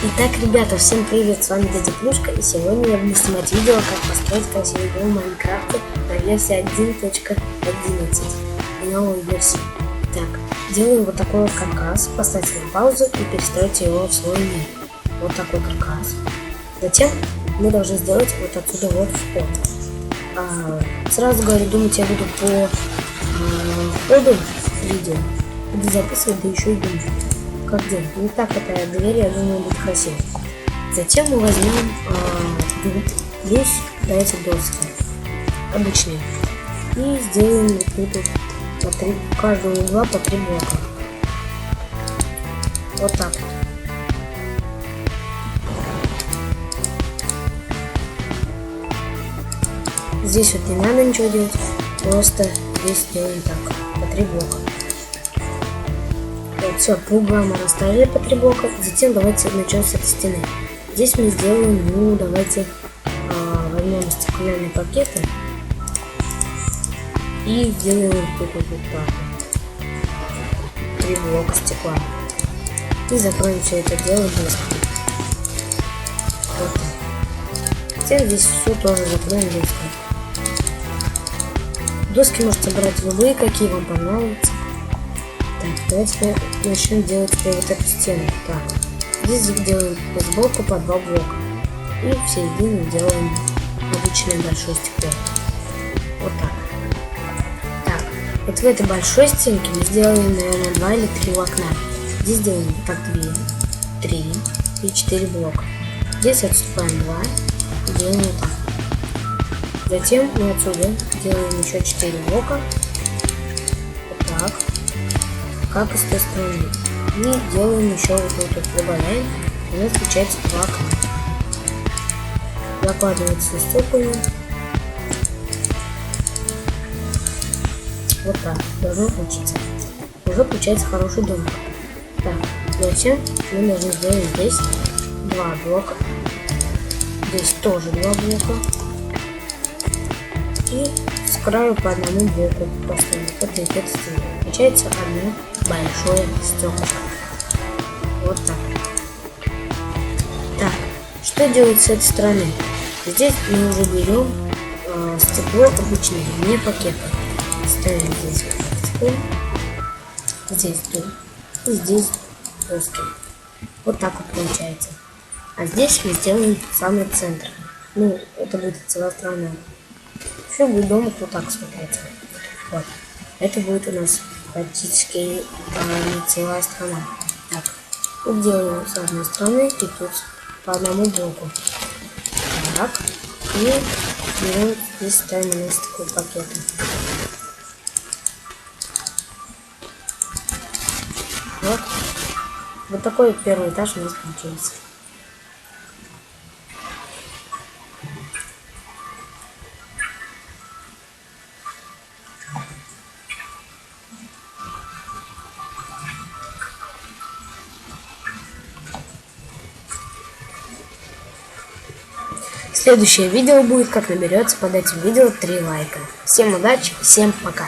Итак, ребята, всем привет, с вами Дядя Плюшка, и сегодня я буду снимать видео, как построить красивый дом в Майнкрафте на версии 1.11 и новой версии. Так, делаем вот такой вот каркас, поставьте на паузу и перестройте его в свой мир. Вот такой каркас. Затем мы должны сделать вот отсюда вот вход. Сразу говорю, думать я буду по входу видео, буду записывать, да еще и думать. Как делать? Не так это дверь, я думаю, будет красиво. Затем мы возьмем тут весь, давайте доски обычные, и сделаем вот тут по 3, каждого угла по 3 блока. Вот так вот. Здесь вот не надо ничего делать, просто здесь делаем так, по 3 блока. Все, по углам мы расставили по 3 блока. Затем давайте начнем с этой стены. Здесь мы сделаем, давайте возьмем стеклянные пакеты и сделаем вот так. 3 блока стекла. И закроем все это дело доской. Вот так. Теперь здесь все тоже закроем доской. Доски можете брать любые, какие вам понравятся. Так, давайте начнем делать вот эту стену. Так, здесь делаем сбоку по 2 блока. И в середине делаем обычное большое стекло. Вот так. Так, вот в этой большой стенке мы сделаем, наверное, 2 или 3 окна. Здесь делаем так 2, 3 и 4 блока. Здесь отступаем 2 и делаем вот так. Затем мы отсюда делаем еще 4 блока. Вот так. Как и с той стороны. И делаем еще вот тут добавляем. У нас получается 2 окна. Закладывается стеклами. Вот так должно получиться. Уже получается хороший дом. Так, затем мы должны сделать здесь 2 блока. Здесь тоже 2 блока. И с краю по одному блоку поставим. Вот этой стены. Получается одно большое стеклышко. Вот так. Так, что делать с этой стороны? Здесь мы уже берем стекло обычное, не пакеты. Ставим здесь стекло, здесь тут, и здесь доски. Вот так вот получается. А здесь мы сделаем самый центр. Это будет целая страна. Все будет дом вот так смотреться. Вот. Это будет у нас практически не целая страна. Так, тут делаем с одной стороны и тут по одному блоку. Так, и берем здесь, ставим на такой пакет. Вот такой первый этаж у нас получился. Следующее видео будет, как наберется под этим видео 3 лайка. Всем удачи, всем пока.